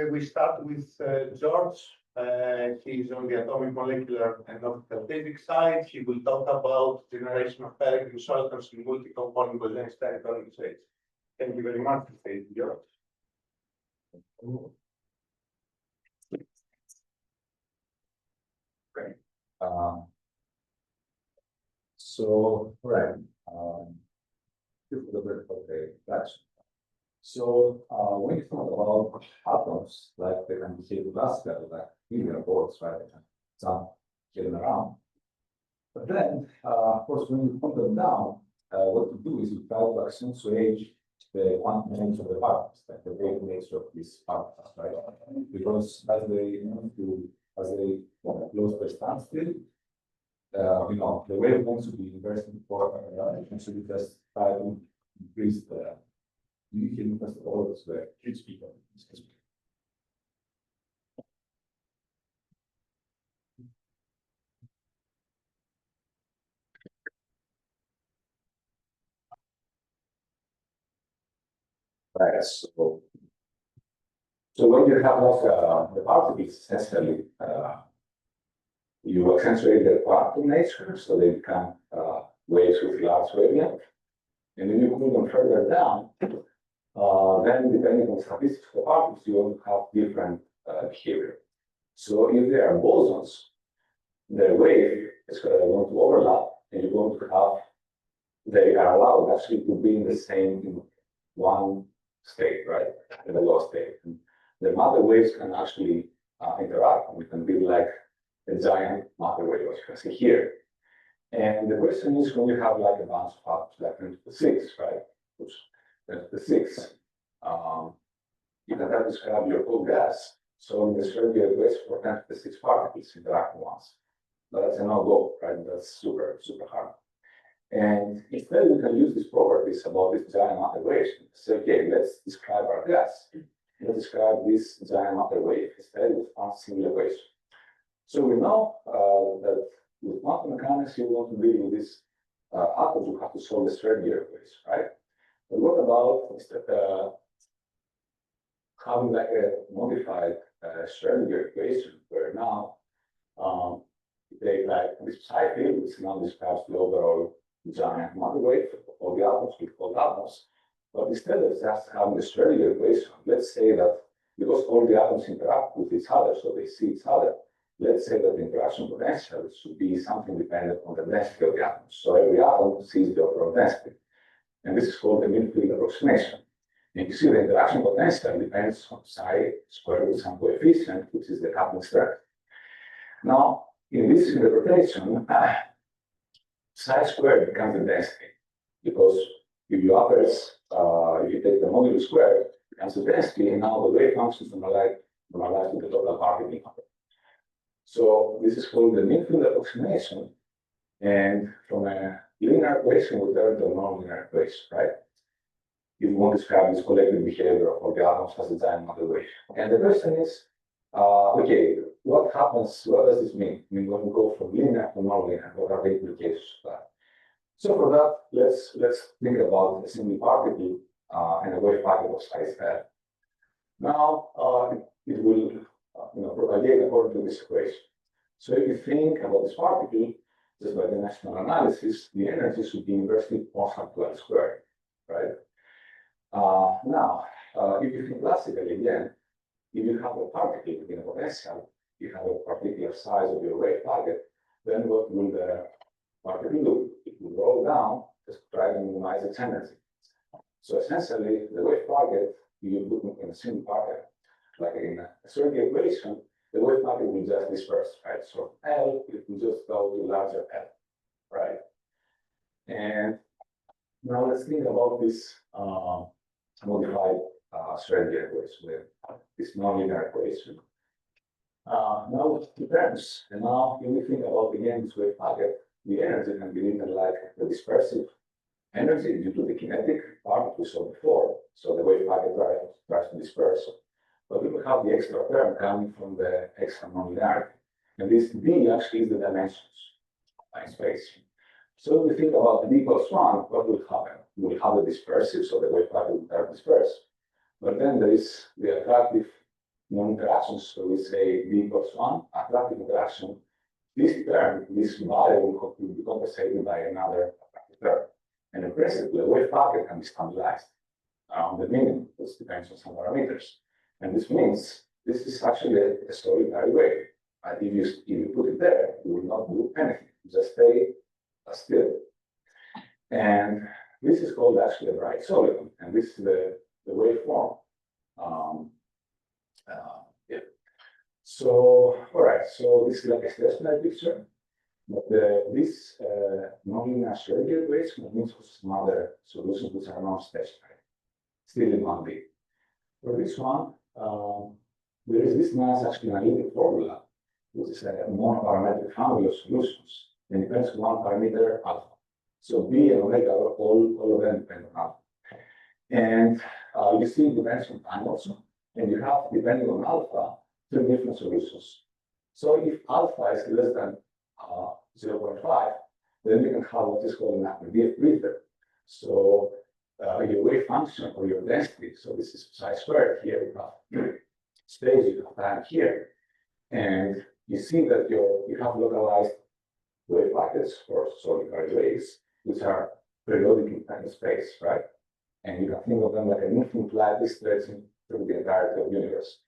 We start with George. He's on the atomic, molecular, and optical physics side. He will talk about generation of peregrine solitons in multi-component Bose territorial states. Thank you very much, George. Great. So, right. So, when you talk about atoms, like they can behave classical, like linear boards, right? Some getting around. But then, of course, when you put them down, what you do is you try to accentuate the quantum nature of the particles, like the wave nature of these particles, right? Because as they close their standstill, the wave wants to be inversely proportional, and so you just try to increase the first of all, it's the huge speed of this. Right, so when you have like the particles, essentially, you accentuate their quantum nature, so they become waves with large wavelength. And when you move them further down, then depending on statistics of the particles, you will have different behavior. So if there are bosons, their wave is going to overlap, and you're going to have, they are allowed actually to be in the same one state, right? In the low state. And the matter waves can actually interact. We can be like a giant matter wave, as you can see here. And the question is, when you have like a bunch of atoms, like 10 to the 6, right? Which 10 to the 6, you can have describe your whole gas. So in this very equation for 10 to the 6 particles interacting once. But that's a no-go, right? That's super, super hard. And instead, we can use these properties about this giant matter wave. Say, okay, let's describe our gas. Let's describe this giant matter wave instead with one single equation. So we know that with quantum mechanics, you want to deal with this atoms, you have to solve the Schrödinger equation, right? But what about instead having like a modified Schrödinger equation where now they like this psi field, which now describes the overall giant matter wave of the atoms we call atoms. But instead of just having the Schrödinger equation, let's say that because all the atoms interact with each other, so they see each other, let's say that the interaction potential should be something dependent on the density of the atoms. So every atom sees the overall density. And this is called the mean field approximation. And you see the interaction potential depends on psi squared with some coefficient, which is the coupling strength. Now, in this interpretation, psi squared becomes the density, because if you if you take the modulus squared, it becomes the density, and now the wave function is normalized to the total particle number. So this is called the mean field approximation, and from a linear equation, we turn to a non-linear equation, right? If you want to describe this collective behavior of all the atoms as a giant matter wave. And the question is, okay, what happens, what does this mean? I mean, when we go from linear to non-linear, what are the implications of that? So for that, let's think about a single particle and a wave packet of size L. Now, it will propagate according to this equation. So if you think about this particle, just by dimensional analysis, the energy should be inversely proportional to L squared, right? Now, if you think classically again, if you have a particle in a potential, you have a particular size of your wave packet, then what will the particle do? It will roll down, just try to minimize its energy. So essentially, the wave packet, you look in a single particle, like in a Schrödinger equation, the wave packet will just disperse, right? So L, it will just go to larger L, right? And now let's think about this modified Schrödinger equation, this nonlinear equation. Now it depends. And now if we think about again this wave packet, the energy can be written like the dispersive energy due to the kinetic part that we saw before. So the wave packet tries to disperse. But we will have the extra term coming from the extra nonlinearity. And this d actually is the dimensions in space. So if we think about d equals 1, what will happen? We will have the dispersive, so the wave packet will disperse. But then there is the attractive non-interactions, so we say D equals 1, attractive interaction, this term, this value will be compensated by another attractive term. And in principle, a wave packet can be stabilized around the minimum, this depends on some parameters. And this means this is actually a solitary wave. If you put it there, you will not do anything, you just stay still. And this is called actually a bright solid, and this is the waveform. Yeah. So, all right, so this is like a stationary picture, but this nonlinear Schrodinger equation contains some other solutions which are non-stationary, still in 1D. For this one, there is this nice actually analytic formula, which is a monoparametric family of solutions, and depends on one parameter alpha. So B and omega are all of them depend on alpha. And you see it depends on time also. And you have, depending on alpha, 3 different solutions. So if alpha is less than 0.5, then you can have what is called an aggregate breather. So your wave function or your density, so this is psi squared here, you have space, you have time here. And you see that you have localized wave packets for solitary waves, which are periodic in time and space, right? And you can think of them like an infinite light stretching through the entirety of the universe.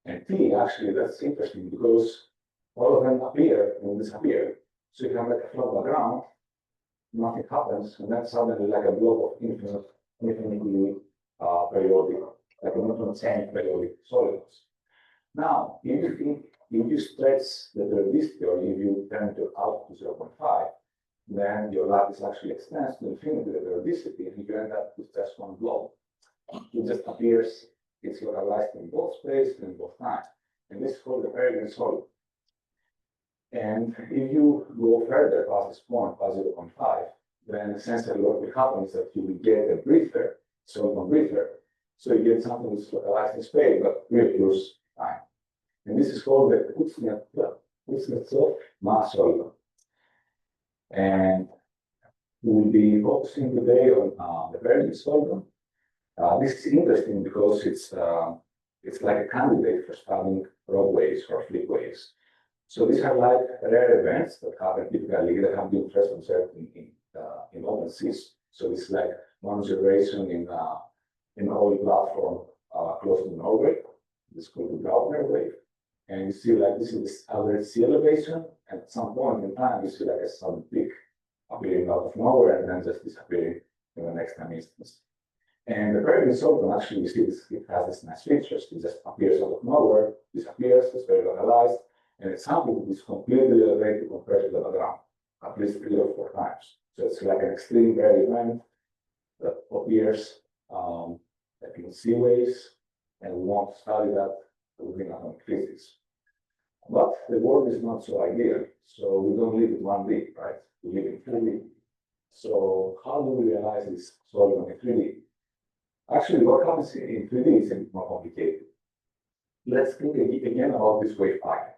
And T, actually, that's interesting because all of them appear and disappear. So you have like a flat background, nothing happens, and then suddenly like a block of infinitely periodic, like an infinite chain periodic solids. Now, if you stretch the periodicity or if you turn to alpha to 0.5, then your lattice actually extends to infinity the periodicity, and you end up with just one blob. It just appears, it's localized in both space and both time. And this is called the peregrine solid. And if you go further past this point, past 0.5, then essentially what will happen is that you will get a breather, solid breather. So you get something that's localized in space, but really close time. And this is called the Kuznetsov mass solid. And we will be focusing today on the peregrine solid. This is interesting because it's like a candidate for studying rod waves or flip waves. So these are like rare events that happen typically that have been first observed in open seas. So this is like one observation in an oil platform close to Norway. This is called the Gautner wave. And you see like this is this average sea elevation. And at some point in time, you see like a sudden peak appearing out of nowhere and then just disappearing in the next time instance. And the peregrine solid, actually, you see this, it has this nice features. It just appears out of nowhere, disappears, it's very localized, and it's something that is completely elevated compared to the background, at least 3 or 4 times. So it's like an extreme rare event that appears like in sea waves, and we want to study that within atomic physics. But the world is not so ideal, so we don't live in 1D, right? We live in 3D. So how do we realize this solid in 3D? Actually, what happens in 3D is a bit more complicated. Let's think again about this wave packet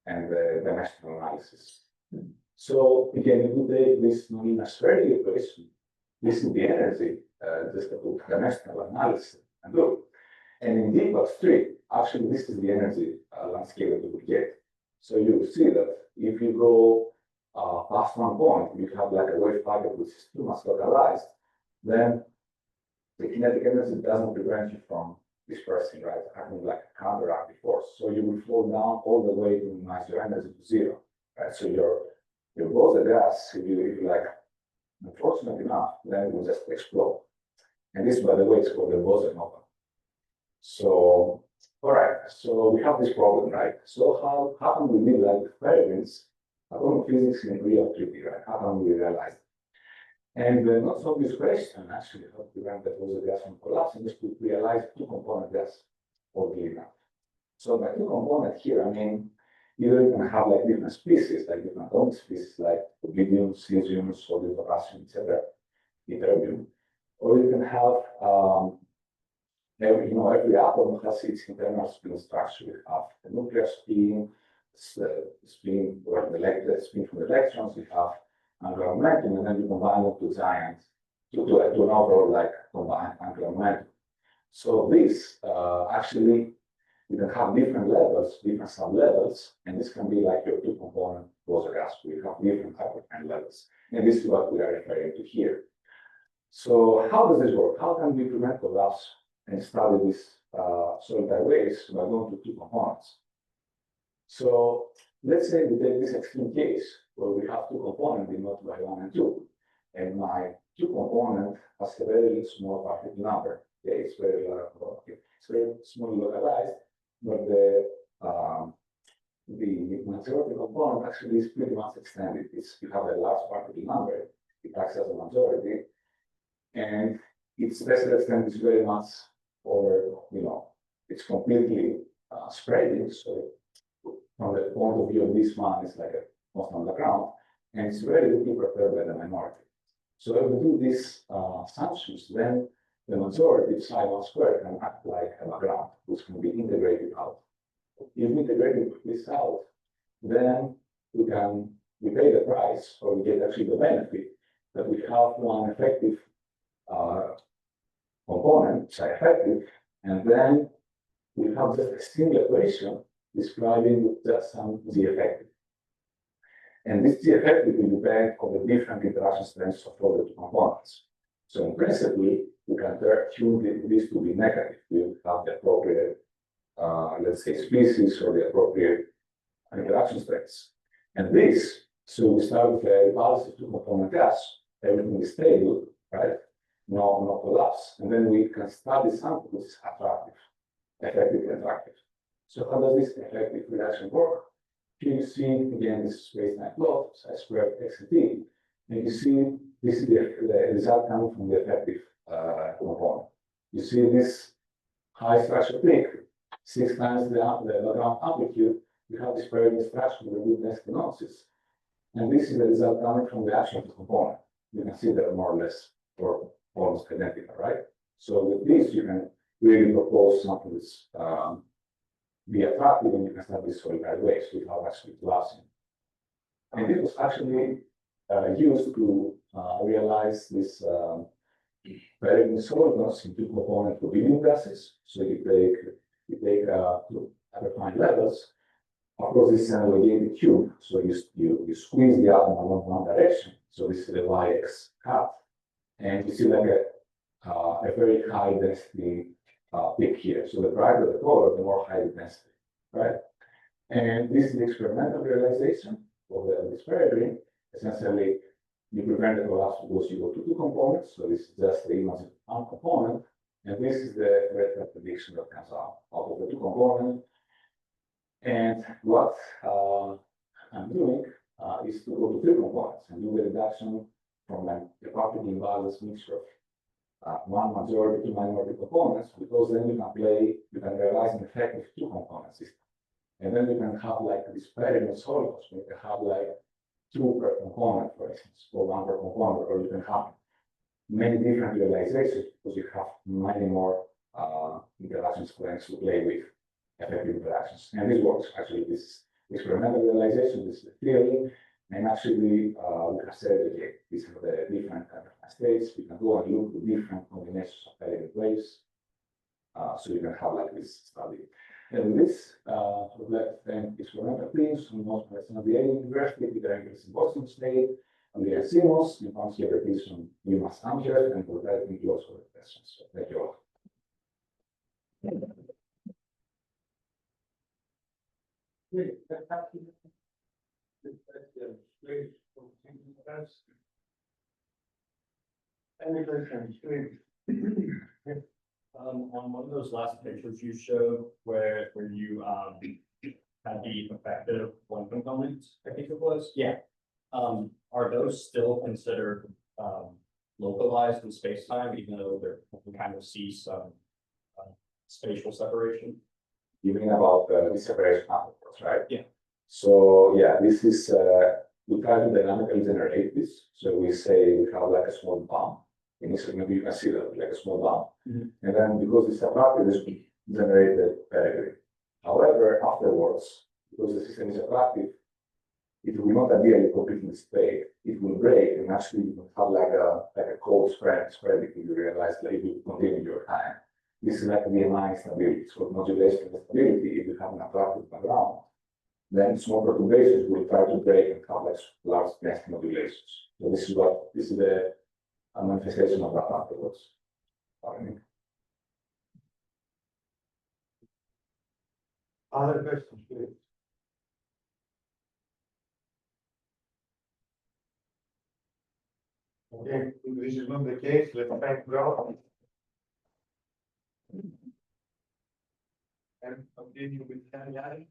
and the dimensional analysis. So again, if we take this nonlinear Schrodinger equation, this is the energy, just to put dimensional analysis and look. And in D equals 3, actually, this is the energy landscape that we would get. So you will see that if you go past one point, you have like a wave packet which is too much localized, then the kinetic energy doesn't prevent you from dispersing, right? Having like a counteractive force. So you will fall down all the way to minimize your energy to 0, right? So your Bose gas, if you like, unfortunate enough, then it will just explode. And this, by the way, is called the Bose nova. So, all right, so we have this problem, right? So how can we live like with peregrines, atomic physics in real 3D, right? How can we realize it? And the not so obvious question, actually, how to prevent that Bose gas from collapsing is to realize 2-component gas, oddly enough. So by 2-component here, I mean, either you can have like different species, like different atomic species, like rubidium, cesium, sodium, potassium, etc., ytterbium, or you can have every atom has its internal spin structure. You have the nuclear spin, the spin or the spin from the electrons. You have angular momentum, and then you combine them to an overall like combined angular momentum. So this actually You can have different levels, different sub-levels, and this can be like your two-component closure graph. You have different hyperfine levels. And this is what we are referring to here. So how does this work? How can we prevent collapse and study this solitary waves by going to two components? So let's say we take this extreme case where we have two components denoted by 1 and 2. And my two component has a very small particle number. Okay, it's very small localized, but the majority component actually is pretty much extended. You have a large particle number, it acts as a majority, and its special extent is very much over, it's completely spreading. So from the point of view of this one, it's like a constant on the ground, and it's very little perturbed by the minority. So if we do these assumptions, then the majority psi 1 squared can act like a background, which can be integrated out. If we integrate this out, then we pay the price, or we get actually the benefit that we have one effective component, psi effective, and then we have just a single equation describing with just some G effective. And this G effective will depend on the different interaction strengths of all the two components. So in principle, we can tune this to be negative. We have the appropriate, let's say, species or the appropriate interaction strengths. And this, so we start with a repulsive two-component gas. Everything is stable, right? No collapse. And then we can study something which is attractive, effective and attractive. So how does this effective reaction work? Here you see, again, this space-time plot, psi squared x and t. And you see, this is the result coming from the effective component. You see this high structure peak, 6 times the Lagrange amplitude, you have this periodic structure with a good density nonces. And this is the result coming from the action of the component. You can see they're more or less or almost identical, right? So with this, you can really propose something that's be attractive, and you can start this solitary waves without actually collapsing. And this was actually used to realize this peregrine solvents in two-component Rubinian gases. So you take hyperfine levels. Of course, this is an elongated tube, so you squeeze the atom along one direction. So this is the YX hat, and you see like a very high density peak here. So the brighter the color, the more high the density, right? And this is the experimental realization of this peregrine. Essentially, you prevent the collapse because you go to two components. So this is just the image of one component, and this is the red prediction that comes out of the two components. And what I'm doing is to go to three components and do the reduction from a particle imbalance mixture of one majority to minority components, because then you can realize an effective two-component system. And then you can have like this peregrine solvents, you can have like 2 per component, for instance, or 1 per component, or you can have many different realizations because you have many more interaction strengths to play with, effective interactions. And this works actually, this experimental realization, this is the theory, and actually, like I said, okay, these are the different kind of states. We can go and look at different combinations of peregrine waves, so you can have like this study. And this, I would like to thank experimental teams from most of the University, Peter Engels in Boston State, Andrea Simos, and Hans Jevertis from UMass Amherst, and for that, we close for the questions. So thank you all. Any questions, please? On one of those last pictures you showed where you had the effective one component, I think it was. Yeah. Are those still considered localized in space-time, even though we can kind of see some spatial separation? You mean about the separation afterwards, right? Yeah. So yeah, this is we try to dynamically generate this. So we say we have like a small bump. Initially, maybe you can see that like a small bump. Mm-hmm. And then because it's attractive, this will generate the peregrine. However, afterwards, because the system is attractive, it will not appear completely straight. It will break, and actually you will have like a cold spread if you realize that if you continue your time. this is like VMI instability. So modulation instability, if you have an attractive background, then small perturbations will try to break and complex large density modulations. So this is the manifestation of that afterwards. Other questions, please? Okay, if this is not the case, let's thank Rob. And continue with Daniel.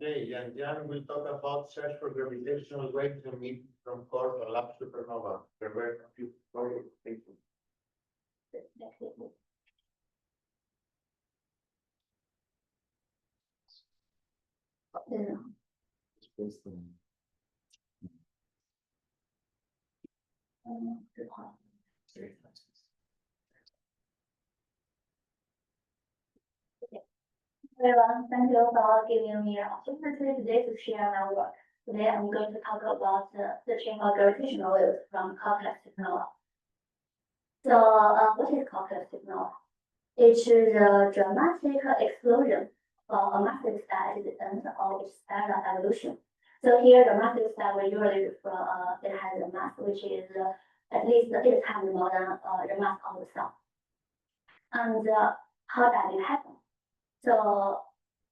Okay, Jan will talk about search for gravitational waves emitted from core collapse supernova. There were a few projects. Thank you. Everyone, thank you for giving me an opportunity today to share my work. Today I'm going to talk about searching for gravitational waves from complex supernova. So, what is complex supernova? It is a dramatic explosion of a massive star at the end of its stellar evolution. So here, the massive star we usually refer, it has a mass which is at least 8 times more than the mass of the sun. And how does it happen? So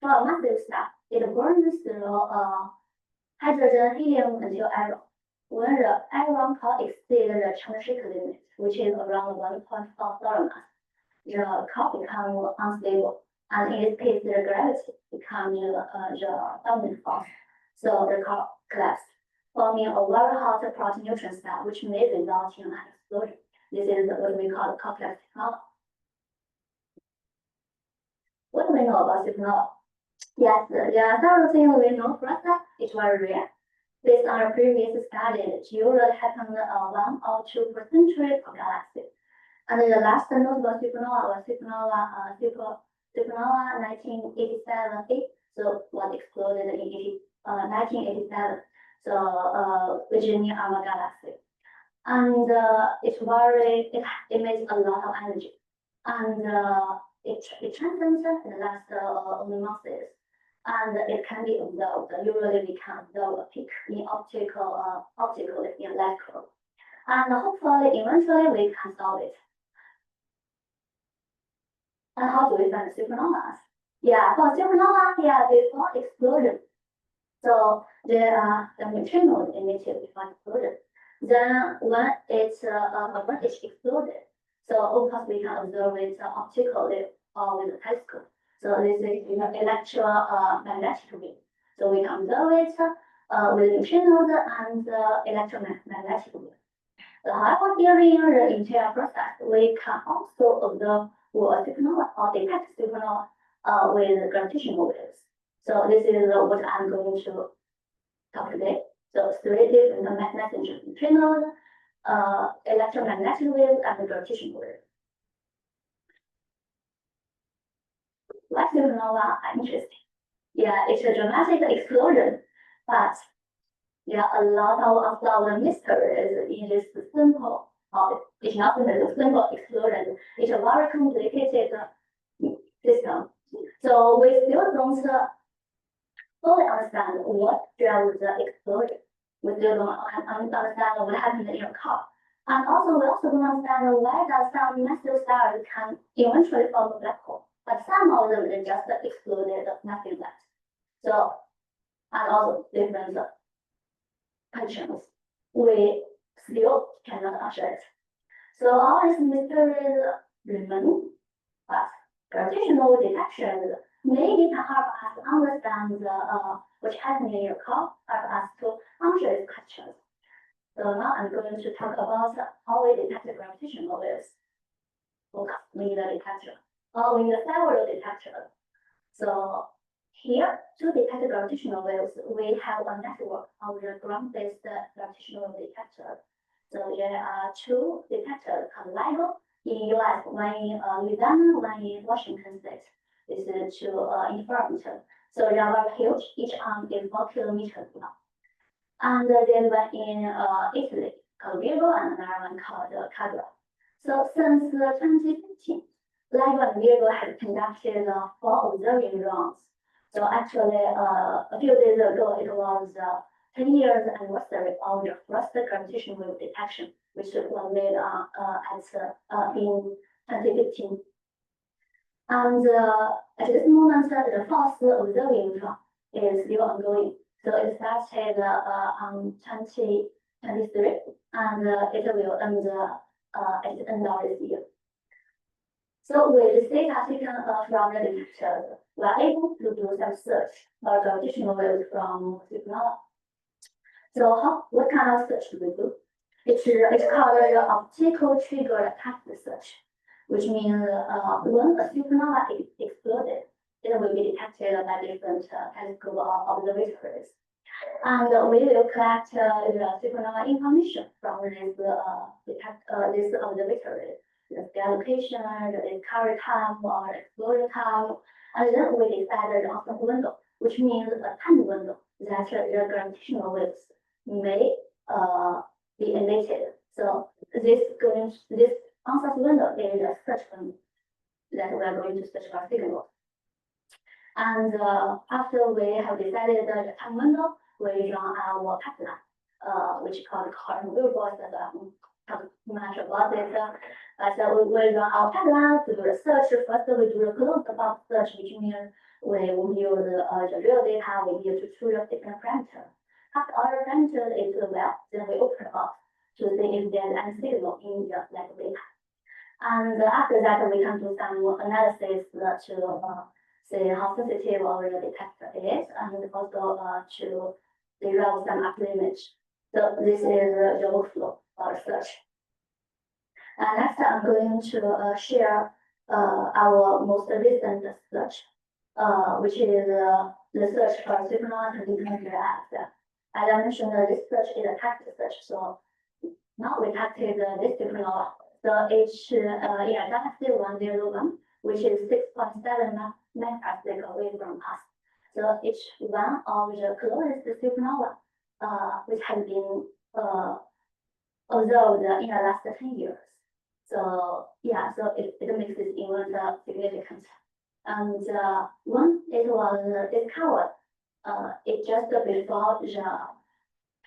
for a massive star, it burns through hydrogen, helium until iron. When the iron core exceeds the Chern-Shaker limit, which is around 1.4 solar mass, the core becomes unstable. And in this case, the gravity becomes the dominant force. So the core collapses, forming a very hot proton-neutron star, which may result in an explosion. This is what we call complex supernova. What do we know about supernova? Yes, there are several things we know. First, it's very rare. Based on a previous study, it usually happens 1 or 2 per century per galaxy. And the last notable supernova was supernova 1987A. So was exploded in 1987. So Virginia Alpha galaxy. And it emits a lot of energy. And it transcends the last only months, and it can be observed. Usually, we can observe a peak in optically in light curve, and hopefully, eventually, we can solve it. And how do we find supernovas? Yeah, for supernova, before explosion. So there are the neutrinos emitted before explosion. Then when it's exploded. So of course we can observe it optically or with a telescope. So this is electromagnetic wave. So we can observe it with neutrinos and electromagnetic wave. However, during the entire process, we can also observe a supernova or detect supernova with gravitational waves. So this is what I'm going to talk today. So 3 different messenger neutrinos, electromagnetic waves, and gravitational waves. Why supernova are interesting? Yeah, it's a dramatic explosion, but there are a lot of unsolved mysteries in this simple, it's not a simple explosion. It's a very complicated system. So we still don't fully understand what drives the explosion. We still don't understand what happened in your car. And also, we also don't understand why does some massive stars can eventually form a black hole, but some of them they just exploded, nothing left. So, and also different patterns, we still cannot answer it. So all these mysteries remain, but gravitational detections maybe can help us understand what's happening in your car, help us to answer these questions. So now I'm going to talk about how we detect gravitational waves. Focus on the detector. we need several detectors. So here, to detect gravitational waves, we have a network of the ground-based gravitational detectors. So there are two detectors called LIGO in US, one in Louisiana, one in Washington State. This is two interferometers. So they are very huge. Each arm is 4 kilometers long. And there's one in Italy called Virgo and another one called Cadra. So since 2015, LIGO and Virgo have conducted 4 observing rounds. So actually, a few days ago, it was 10 years anniversary of the first gravitational wave detection, which was made in 2015. And at this moment, the fourth observing round is still ongoing. So it started on 2023, and it will end at the end of this year. So with this data taken from the detectors, we are able to do some search for gravitational waves from supernova. So what kind of search do we do? It's called the optical trigger detector search, which means when a supernova exploded, it will be detected by different telescope observatories. And we will collect the supernova information from this observatory, the scale location, the discovery time, or explosion time, and then we decide the onset window, which means a time window that the gravitational waves may be emitted. So this onset window is a search window that we are going to search for signals. And after we have decided the time window, we run our pipeline, which is called current waveforce. Talk much about it. So we run our pipeline to do the search. First, we do the closed box search, which means we will use the real data we need to choose a different parameter. After all the parameters is well, then we open the box to see if there's any signal in the lab data. And after that, we can do some analysis to see how sensitive our detector is, and also to derive some upper image. So this is the workflow for search. Next, I'm going to share our most recent search, which is the search for supernova 2020X. As I mentioned, this search is a text search, so now we detected this supernova. So it's in a galaxy 101, which is 6.7 megaparsec away from us. So it's one of the closest supernova which has been observed in the last 10 years. So yeah, so it makes this event significant. And when it was discovered, it just before the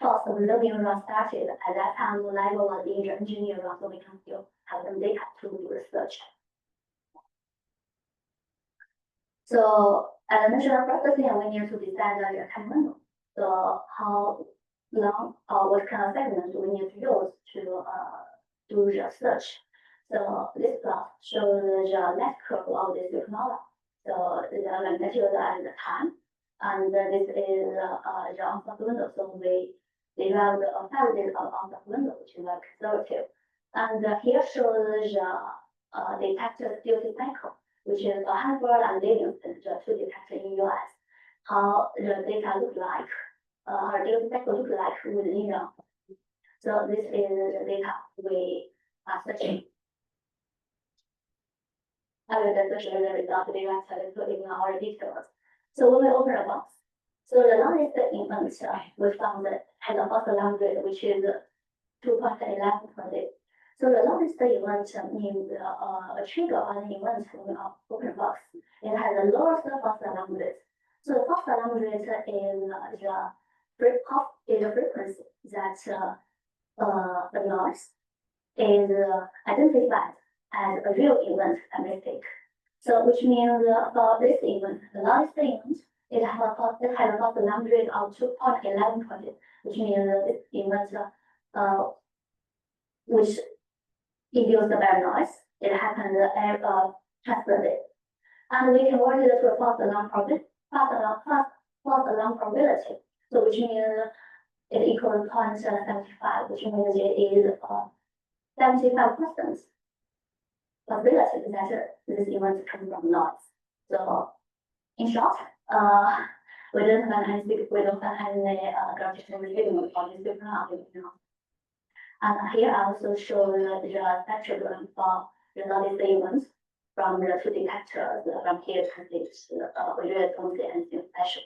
first observing run started. At that time, LIGO was in the engineer run, so we can still have some data to do research. So as I mentioned, first thing we need to decide the time window. So how long or what kind of segment we need to use to do the search. So this plot shows the left curve of the supernova. So the magnitude and the time. And this is the onset window. So we derived a 5 days of onset window, which is conservative. And here shows the detector duty cycle, which is a Hanford and Livingston, the two detectors in US. How the data look like, how duty cycle look like within them. So this is the data we are searching. I will just show the result directly putting our details. So when we open a box, so the longest event we found has a first alarm rate, which is 2.11 per day. So the longest event means a trigger on an event when we open a box. It has the lowest first alarm rate. So the first alarm rate is the frequency that the noise is identified as a real event mistake. So which means for this event, the longest event, it has a first alarm rate of 2.11 per day, which means this event which induced by noise, it happened translated. And we converted it to a false alarm probability. So which means it equals 0.75, which means it is 75%. possibility that this event come from noise. So in short, we don't have any gravitational retrieval for this supernova. And here I also show the spectrogram for the noise events from the two detectors from here to this. We really don't see anything special.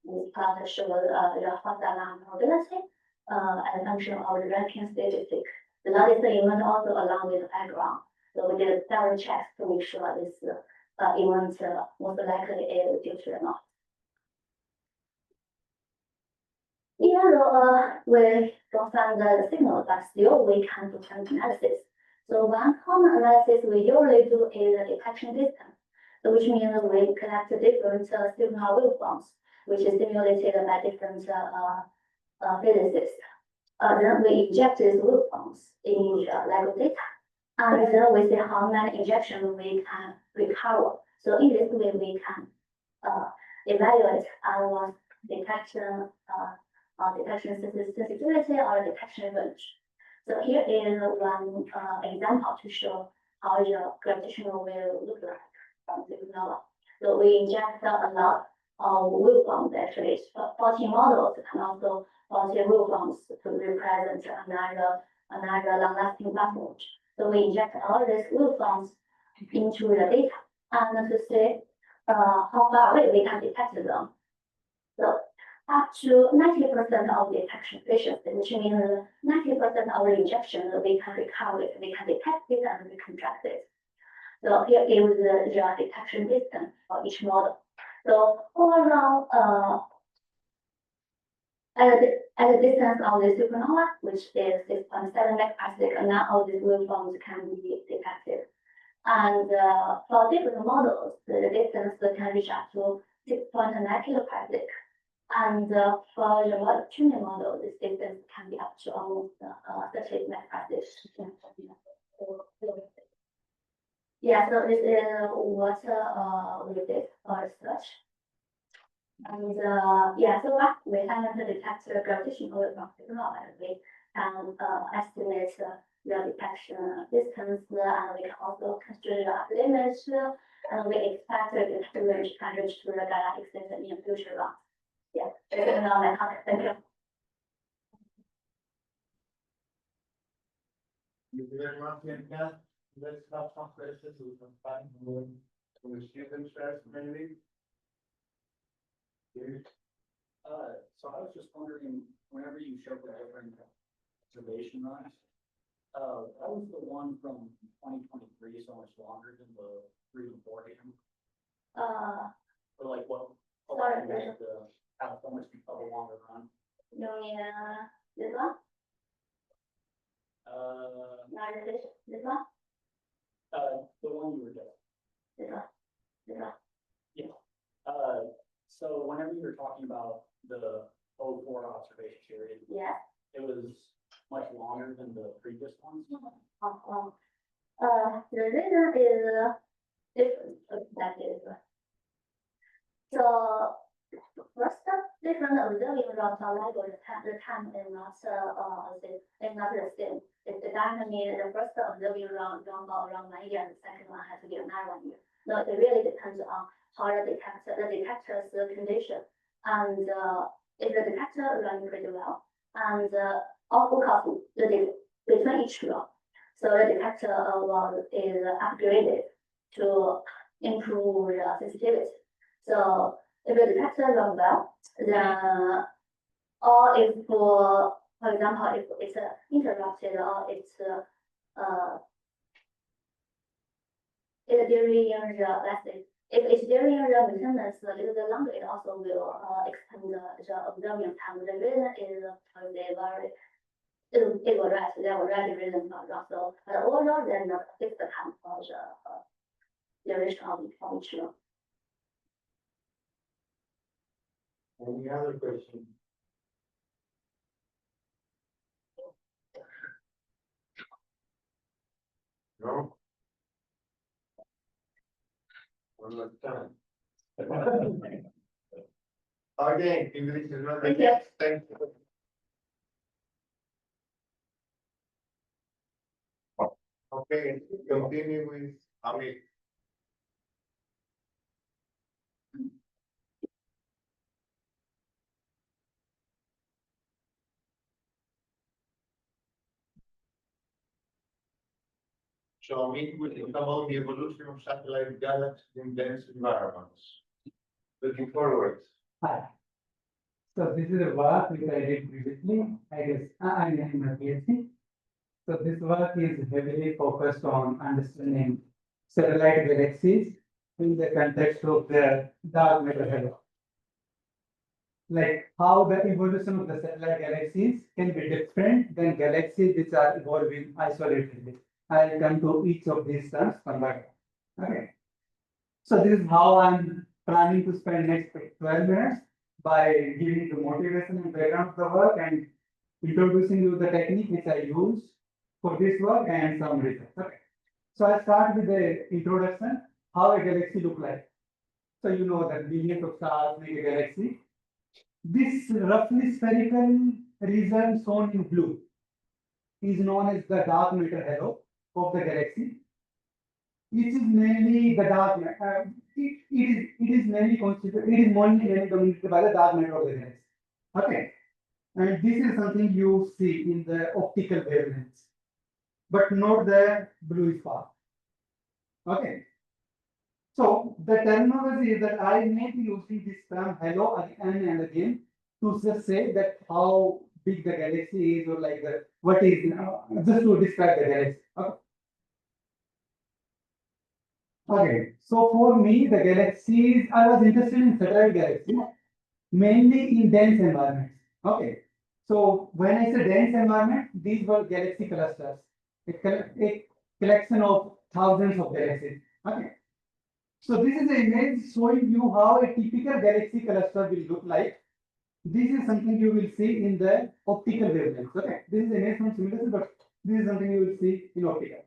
This plot shows the false alarm probability as a function of the ranking statistic. The noise event also along with the background. So we did several checks to make sure this event most likely is due to the noise. Even though we don't find the signal, but still we can do trend analysis. So one common analysis we usually do is the detection distance, so which means we collect different signal waveforms, which is simulated by different physicists. Then we inject these waveforms in the LEGO data, and then we see how many injections we can recover. So in this way, we can evaluate our detection sensitivity or detection range. So here is one example to show how the gravitational wave look like from supernova. So we inject a lot of waveforms, actually 40 models and also 40 waveforms to represent another long-lasting background. So we inject all these waveforms into the data and to see how far away we can detect them. So up to 90% of detection efficiency, which means 90% of the injection we can recover it, we can detect it, and we can track it. So here is the detection distance for each model. So overall, at the distance of the supernova, which is 6.7 megaparsec, none of these waveforms can be detected. And for different models, the distance can reach up to 6.9 kiloparsec. And for the more tuning model, this distance can be up to almost 30 megaparsec. Yeah, so this is what we did for research. And yeah, so we haven't detected gravitational wave from supernova, and we can estimate the detection distance, and we can also consider the upper limit, and we expect the detection range can reach to the galactic system in the future. Yeah, this is all my comment. Thank you. Thank you very much, Bianca. Let's have some questions. We can find more from the students first, maybe. So I was just wondering, whenever you showed the different observation runs, that was the one from 2023, so much longer than the 3 beforehand. Or like what? Sorry, The have so much of a longer run. You mean this one? Not this one? The one you were just. This one? This one? So whenever you were talking about the 04 observation period, Yeah. it was much longer than the previous ones. The reason is different. That is. So first, different observing routes are LEGO. The time is not the same. It doesn't mean the first observing round for around 1 year, and the second one has to be another 1 year. No, it really depends on how the detector's condition, and if the detector running pretty well, and of course between each round, so the detector is upgraded to improve the sensitivity. So if the detector runs well, then or if for example if it's interrupted or it's during the let's say if it's during the maintenance a little bit longer, it also will extend the observing time. The reason is it will rise. There will rise the reason for that. So overall, then the fixed time for the duration of each room. Any other question? No? One more time. Okay, English is not the Thank you. Thank you. Okay, continue with Amit. So Amit will talk about the evolution of satellite galaxies in dense environments. Looking forward. Hi. So this is a work which I did previously, I guess, I am a PhD. So this work is heavily focused on understanding satellite galaxies in the context of the dark matter halo. Like how the evolution of the satellite galaxies can be different than galaxies which are evolving isolatedly. I'll come to each of these terms one by one. Okay. So this is how I'm planning to spend next 12 minutes by giving the motivation and background of the work and introducing you the technique which I use for this work and some results. Okay. So I start with the introduction, how a galaxy look like. So you know that billions of stars make a galaxy. This roughly spherical region shown in blue is known as the dark matter halo of the galaxy. It is mainly the dark matter. It is mainly constituted. It is mainly dominated by the dark matter of the galaxy. Okay, and this is something you see in the optical wavelengths, but not the bluish part. Okay, so the terminology is that I may be using this term halo again and again to just say that how big the galaxy is or like the what is just to describe the galaxy. Okay. Okay, so for me, the galaxies, I was interested in satellite galaxies, mainly in dense environments. Okay, so when I say dense environment, these were galaxy clusters, a collection of thousands of galaxies. Okay, so this is an image showing you how a typical galaxy cluster will look like. This is something you will see in the optical wavelengths. Okay, this is an image from simulation, but this is something you will see in optical.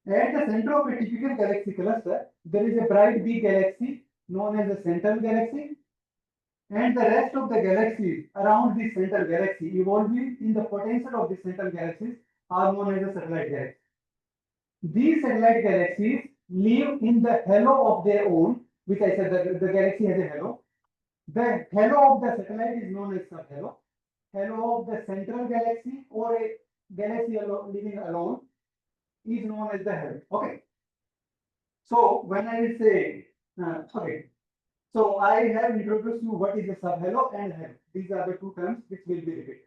At the center of a typical galaxy cluster, there is a bright big galaxy known as the central galaxy, and the rest of the galaxies around this central galaxy evolving in the potential of the central galaxies are known as the satellite galaxies. These satellite galaxies live in the halo of their own, which I said that the galaxy has a halo. The halo of the satellite is known as subhalo. Halo of the central galaxy or a galaxy living alone is known as the halo. Okay. So when I will say, okay, so I have introduced you what is a subhalo and halo. These are the two terms which will be repeated.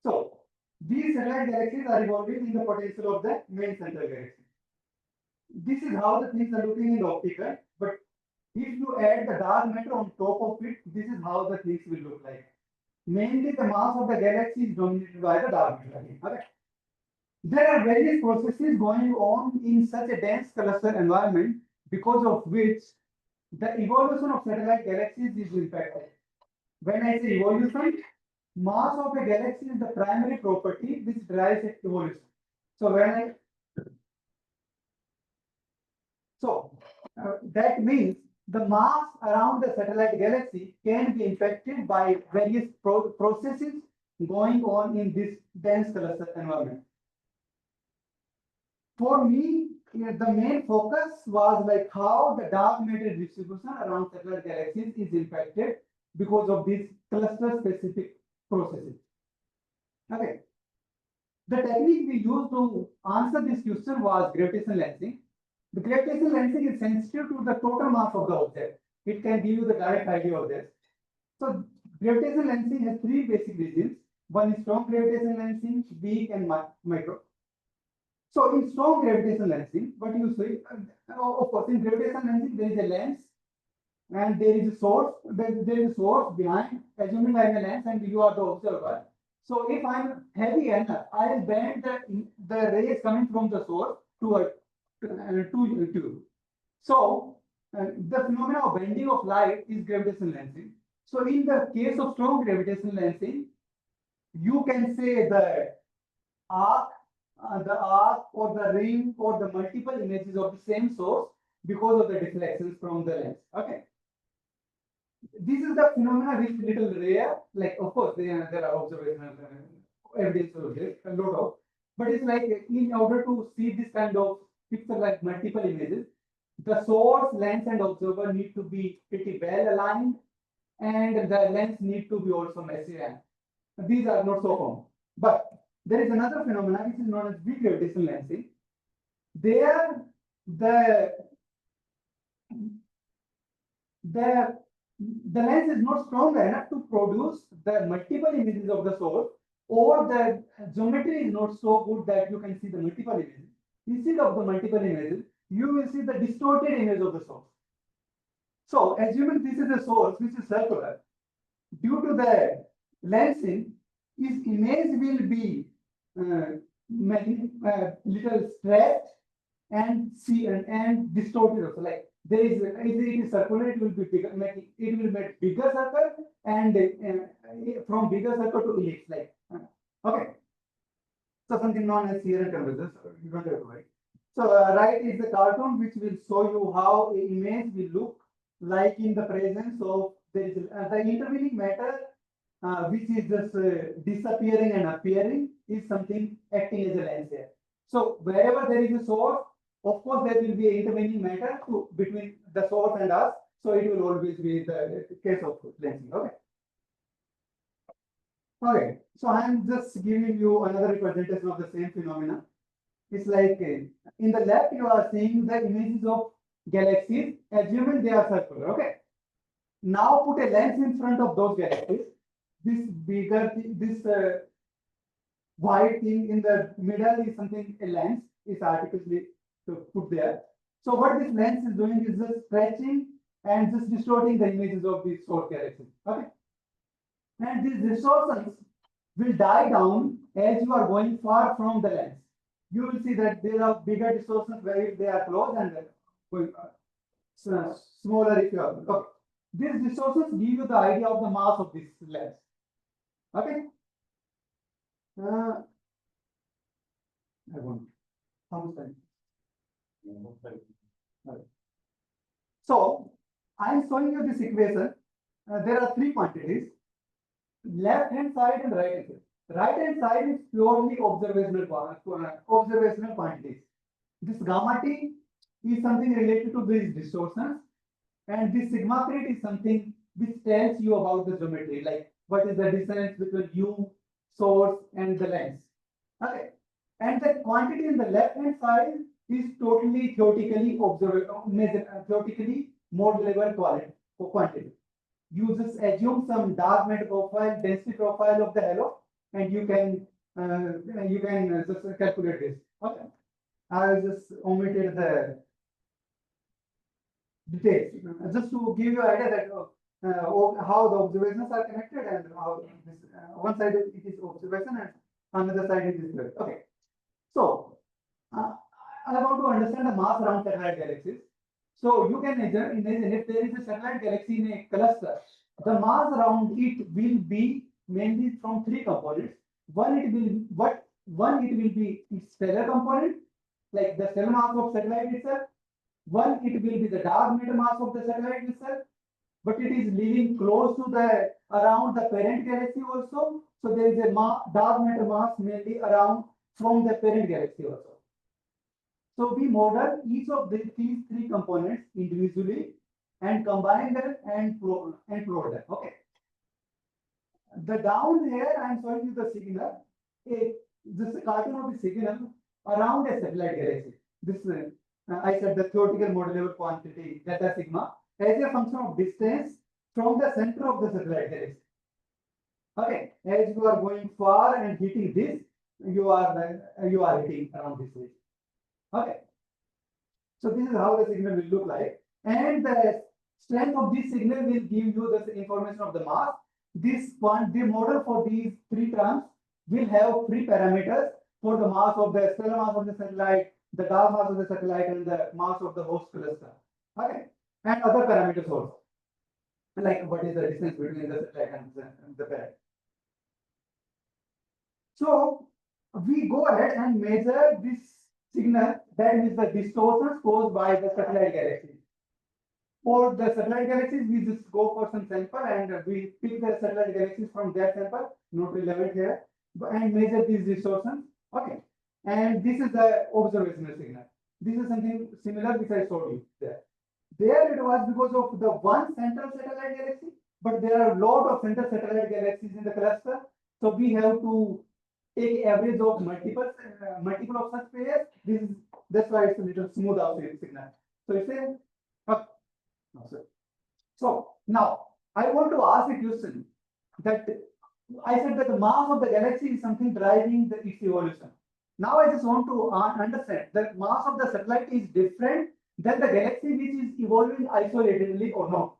So these satellite galaxies are evolving in the potential of the main central galaxy. This is how the things are looking in the optical, but if you add the dark matter on top of it, this is how the things will look like. Mainly the mass of the galaxy is dominated by the dark matter. Okay. There are various processes going on in such a dense cluster environment because of which the evolution of satellite galaxies is impacted. When I say evolution, mass of a galaxy is the primary property which drives its evolution. So that means the mass around the satellite galaxy can be impacted by various processes going on in this dense cluster environment. For me, the main focus was like how the dark matter distribution around satellite galaxies is impacted because of these cluster-specific processes. Okay. The technique we used to answer this question was gravitational lensing. The gravitational lensing is sensitive to the total mass of the object. It can give you the direct idea of this. So gravitational lensing has three basic regimes. One is strong gravitational lensing, weak, and micro. So in strong gravitational lensing, what you see, of course, in gravitational lensing, there is a lens and there is a source. There is a source behind, assuming I am a lens and you are the observer. So if I am heavy enough, I will bend the rays coming from the source to you. So the phenomena of bending of light is gravitational lensing. So in the case of strong gravitational lensing, you can say the arc or the ring or the multiple images of the same source because of the deflections from the lens. Okay. This is the phenomena which is little rare. Like, of course, there are observational evidence of this, a lot of, but it's like in order to see this kind of picture like multiple images, the source, lens, and observer need to be pretty well aligned, and the lens need to be also Messier. These are not so common. But there is another phenomenon which is known as big gravitational lensing. There, the lens is not strong enough to produce the multiple images of the source, or the geometry is not so good that you can see the multiple images. Instead of the multiple images, you will see the distorted image of the source. So, assuming this is a source which is circular, due to the lensing, its image will be little stretched and distorted also. Like there is, if it is circular, it will be bigger, it will make bigger circle, and from bigger circle to ellipse, like okay. So something known as Sierra convergence. You don't have to write. So right is the cartoon which will show you how an image will look like in the presence of there is the intervening matter, which is just disappearing and appearing, is something acting as a lens here. So wherever there is a source, of course there will be an intervening matter between the source and us. So it will always be the case of lensing. Okay. Okay. So I am just giving you another representation of the same phenomena. It's like in the left you are seeing the images of galaxies, assuming they are circular. Okay. Now put a lens in front of those galaxies. This bigger thing, this white thing in the middle is something a lens is artificially put there. So what this lens is doing is just stretching and just distorting the images of these source galaxies. Okay. And these distortions will die down as you are going far from the lens. You will see that there are bigger distortions where they are close, and smaller if you are. Okay. These distortions give you the idea of the mass of this lens. Okay. I won't. How much time? Okay. So I am showing you this equation. There are three quantities: left hand side and right hand side. Right hand side is purely observational quantities. This gamma t is something related to these distortions, and this sigma crit is something which tells you about the geometry, like what is the distance between you, source, and the lens. Okay, and the quantity in the left hand side is totally theoretically theoretically modelable quantity. You just assume some dark matter profile, density profile of the halo, and you can just calculate this. Okay, I just omitted the details just to give you an idea that how the observations are connected, and how this one side it is observation and another side it is theory. Okay, so I want to understand the mass around satellite galaxies. So you can imagine if there is a satellite galaxy in a cluster, the mass around it will be mainly from three components. One it will be its stellar component, like the stellar mass of satellite itself. One it will be the dark matter mass of the satellite itself, but it is living close to the around the parent galaxy also. So there is a dark matter mass mainly around from the parent galaxy also. So we model each of these three components individually and combine them and plot them. Okay. The down here I am showing you the signal. This is a cartoon of the signal around a satellite galaxy. This I said the theoretical modelable quantity delta sigma as a function of distance from the center of the satellite galaxy. Okay, as you are going far and hitting this, you are hitting around this way. Okay, so this is how the signal will look like, and the strength of this signal will give you the information of the mass. The model for these three terms will have three parameters for the mass of the stellar mass of the satellite, the dark mass of the satellite, and the mass of the host cluster. Okay, and other parameters also, like what is the distance between the satellite and the parent. So we go ahead and measure this signal, that is the distortions caused by the satellite galaxy. For the satellite galaxies, we just go for some sample and we pick the satellite galaxies from that sample, not relevant here, and measure these distortions. Okay, and this is the observational signal. This is something similar which I showed you there. There it was because of the one central satellite galaxy, but there are a lot of central satellite galaxies in the cluster. So we have to take average of multiple of such pairs. That's why it's a little smooth out signal. So it's a no, sir. So now I want to ask a question that I said that the mass of the galaxy is something driving its evolution. Now I just want to understand that mass of the satellite is different than the galaxy which is evolving isolatedly or not.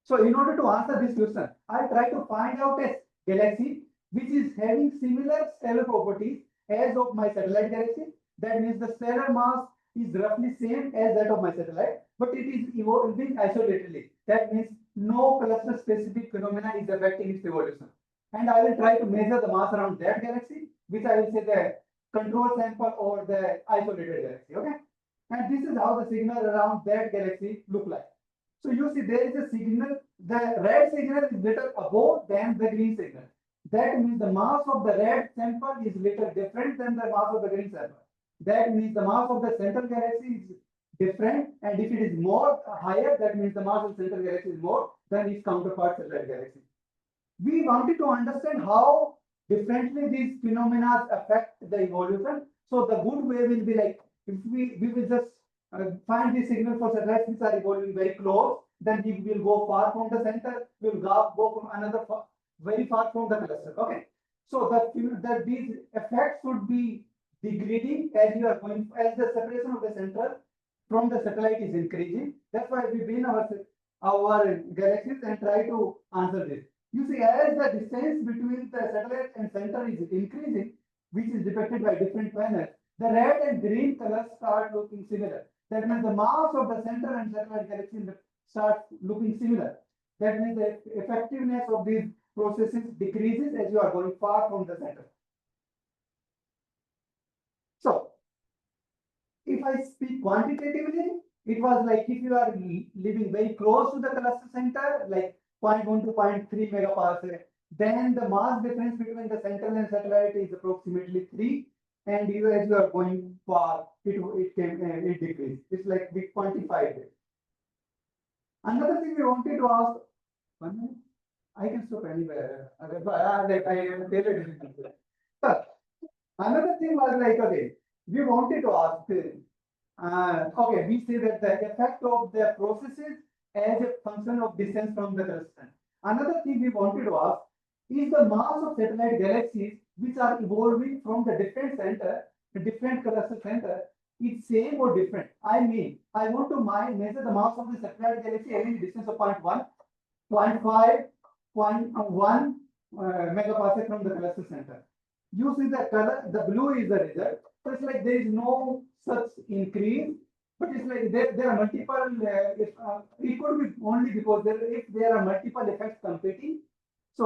So in order to answer this question, I try to find out a galaxy which is having similar stellar properties as of my satellite galaxy. That means the stellar mass is roughly same as that of my satellite, but it is evolving isolatedly. That means no cluster specific phenomena is affecting its evolution. And I will try to measure the mass around that galaxy, which I will say the control sample or the isolated galaxy. Okay. And this is how the signal around that galaxy look like. So you see there is a signal, the red signal is little above than the green signal. That means the mass of the red sample is little different than the mass of the green sample. That means the mass of the central galaxy is different, and if it is more higher, that means the mass of the central galaxy is more than its counterpart satellite galaxy. We wanted to understand how differently these phenomena affect the evolution. So the good way will be like, if we will just find the signal for satellites which are evolving very close, then we will go far from the center, we will go from another very far from the cluster. Okay. So that these effects should be decreasing as you are going, as the separation of the center from the satellite is increasing. That's why we bring our galaxies and try to answer this. You see, as the distance between the satellite and center is increasing, which is depicted by different panels, the red and green colors start looking similar. That means the mass of the center and satellite galaxy starts looking similar. That means the effectiveness of these processes decreases as you are going far from the center. So, if I speak quantitatively, it was like if you are living very close to the cluster center, like 0.1 to 0.3 megaparsec, then the mass difference between the central and satellite is approximately 3. And as you are going far, it decreases. It's like we quantified it. Another thing we wanted to ask, 1 minute, I can stop anywhere. Another thing was like, okay, we wanted to ask, okay, we say that the effect of the processes as a function of distance from the cluster. Another thing we wanted to ask is the mass of satellite galaxies which are evolving from the different center, the different cluster center, is same or different. I mean, I want to measure the mass of the satellite galaxy having a distance of 0.1, 0.5, 0.1 megaparsec from the cluster center. You see the color, the blue is the result. So it's like there is no such increase, but it's like there are multiple, it could be only because if there are multiple effects competing. So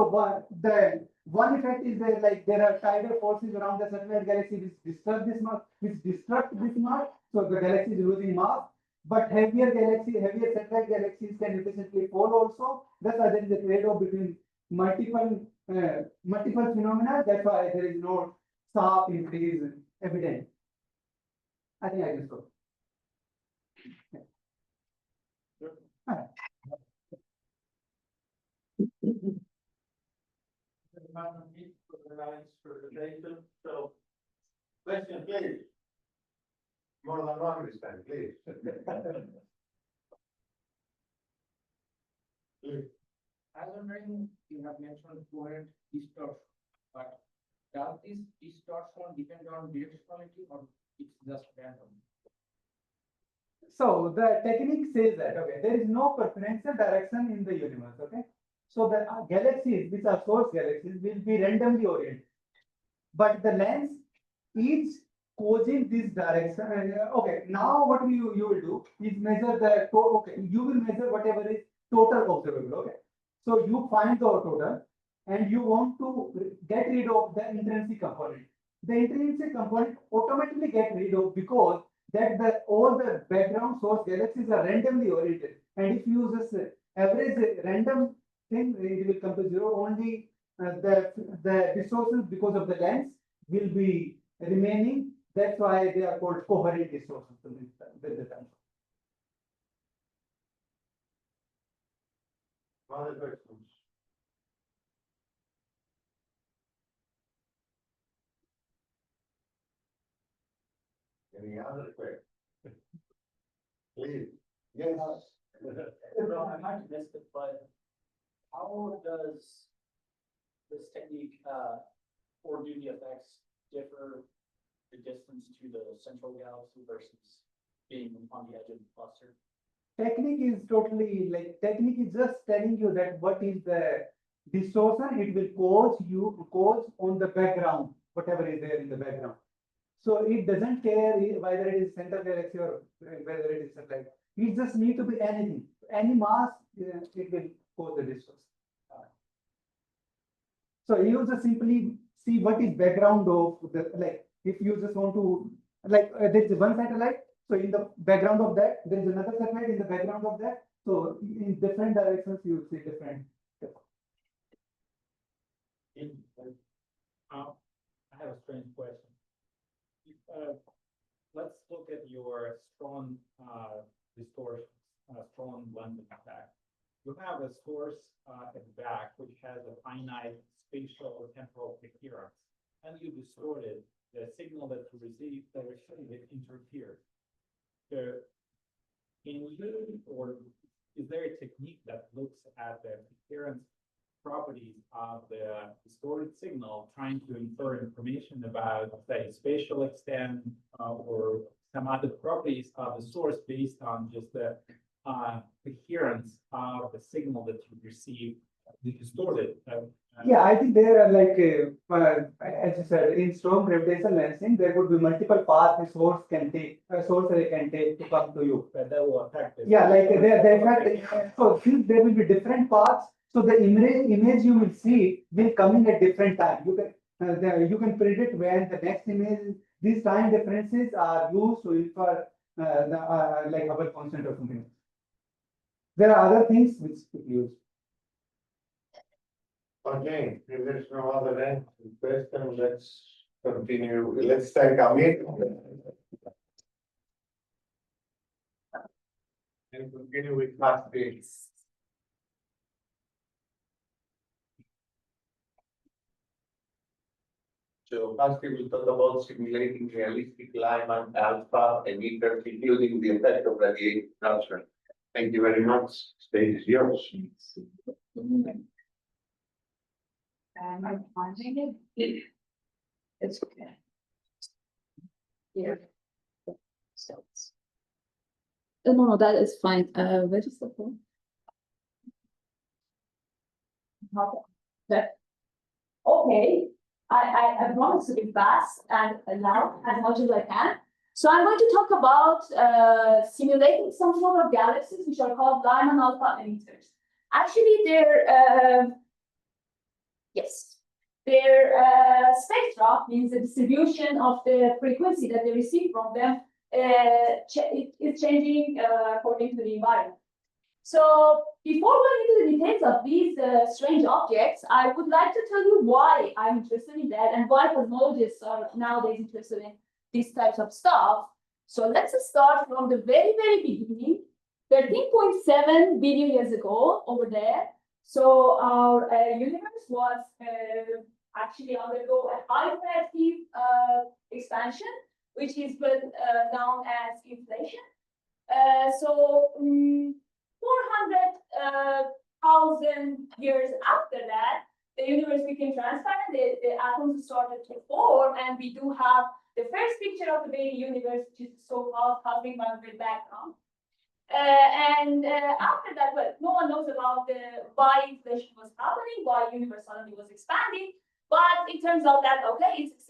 the one effect is that like there are tidal forces around the satellite galaxy which disturb this mass, so the galaxy is losing mass. But heavier satellite galaxies can efficiently fall also. That's why there is a trade-off between multiple phenomena. That's why there is no sharp increase evident. I think I can stop. So, question, please. More than one this time, please. Please. I was wondering, you have mentioned coherent distortion, but does this distortion depend on directionality or it's just random? So the technique says that okay, there is no preferential direction in the universe. Okay, so the galaxies which are source galaxies will be randomly oriented, but the lens each causing this direction. Okay, now what you will do is measure the total. Okay, you will measure whatever is total observable. Okay, so you find the total and you want to get rid of the intrinsic component. The intrinsic component automatically get rid of because that all the background source galaxies are randomly oriented, and if you just average random thing, it will come to zero. Only the distortions because of the lens will be remaining That's why they are called coherent distortions with the time. Other questions? Any other question? Please, yes. No, I might have missed it, but how does this technique, or do the effects differ the distance to the central galaxy versus being on the edge of the cluster? Technique is totally like, technique is just telling you that what is the distortion, it will cause on the background, whatever is there in the background. So it doesn't care whether it is central galaxy or whether it is satellite. It just need to be anything, any mass, it will cause the distortion. So you just simply see what is background of the, like, if you just want to, like, there is one satellite, so in the background of that, there is another satellite in the background of that. So in different directions, you will see different. I have a strange question. Let's look at your strong distortion, strong lensing effect. You have a source at the back which has a finite spatial or temporal coherence, and you distorted the signal that you receive, it interferes. So, or is there a technique that looks at the coherence properties of the distorted signal, trying to infer information about, say, spatial extent or some other properties of the source based on just the coherence of the signal that you receive, the distorted? Yeah, I think there are like, as you said, in strong gravitational lensing, there would be multiple paths a source can take, to come to you. That will affect it. Yeah, like the fact, so since there will be different paths, so the image you will see will coming at different time. You can predict when the next image, these time differences are used to infer like Hubble constant or something. There are other things which could use. Okay, if there's no other question, let's continue. Let's thank Amit. And continue with class B. So first we will talk about simulating realistic Lyman alpha emitters, including the effect of radiation transfer. Thank you very much. Stage is yours. I'm finding it. It's okay. Yeah. So. No, that is fine. Where is the phone? Okay. I promise to be fast and loud as much as I can. So I'm going to talk about simulating some sort of galaxies which are called Lyman alpha emitters. Actually, they're their spectra, means the distribution of the frequency that they receive from them, is changing according to the environment. So before going into the details of these strange objects, I would like to tell you why I'm interested in that and why cosmologists are nowadays interested in these types of stuff. So let's start from the very, very beginning, 13.7 billion years ago over there. So our universe was actually undergo a hyperactive expansion, which is known as inflation. 400,000 years after that, the universe became transparent, the atoms started to form, and we do have the first picture of the baby universe, which is so-called cosmic boundary background. After that, well, no one knows about why inflation was happening, why universe suddenly was expanding, but it turns out that, okay, it's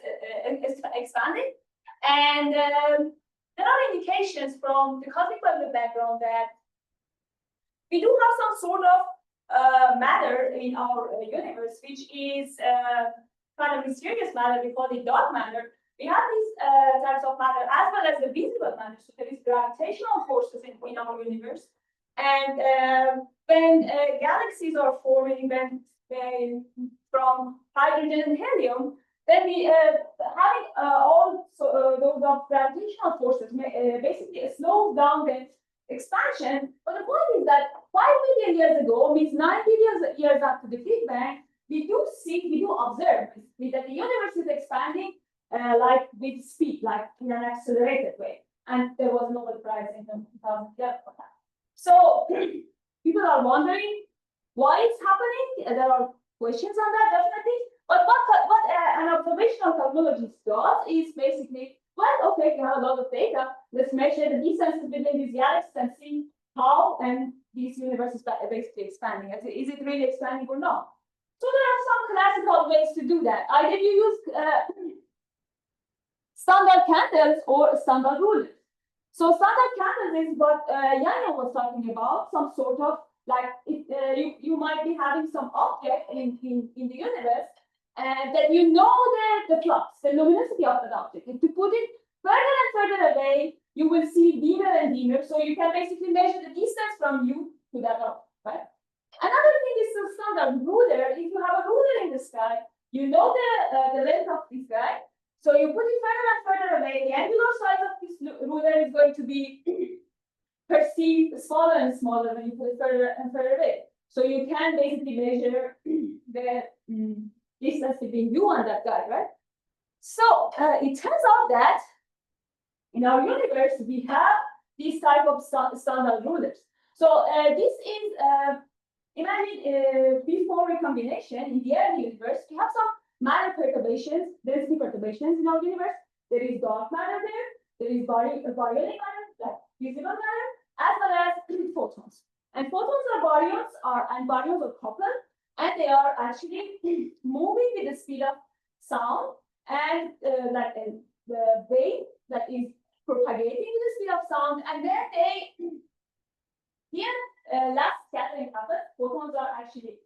expanding. And there are indications from the cosmic boundary background that we do have some sort of matter in our universe, which is kind of mysterious matter. We call it dark matter. We have these types of matter as well as the visible matter. So there is gravitational forces in our universe. And when galaxies are forming from hydrogen and helium, then we having those of gravitational forces basically slows down the expansion. But the point is that 5 million years ago, means 9 billion years after the Big Bang, we do observe that the universe is expanding like with speed, like in an accelerated way. And there was Nobel Prize in 2011 for that. So people are wondering why it's happening. There are questions on that, definitely. But what an observational cosmologist does is basically, well, okay, we have a lot of data. Let's measure the distances between these galaxies and see how and this universe is basically expanding. Is it really expanding or not? So there are some classical ways to do that. Either you use standard candles or standard rulers. So standard candles is what Yanya was talking about, some sort of like you might be having some object in the universe that you know the flux, the luminosity of that object. If you put it further and further away, you will see dimmer and dimmer. So you can basically measure the distance from you to that object, right? Another thing is the standard ruler. If you have a ruler in the sky, you know the length of this guy. So you put it further and further away. The angular size of this ruler is going to be perceived smaller and smaller when you put it further and further away. So you can basically measure the distance between you and that guy, right? So it turns out that in our universe, we have these type of standard rulers. So this is, imagine before recombination in the early universe, we have some matter perturbations, density perturbations in our universe. There is dark matter there is baryonic matter, like visible matter, as well as photons. And photons are baryons are coupled, and they are actually moving with the speed of sound, and the wave that is propagating with the speed of sound, and then last scattering happens. Photons are actually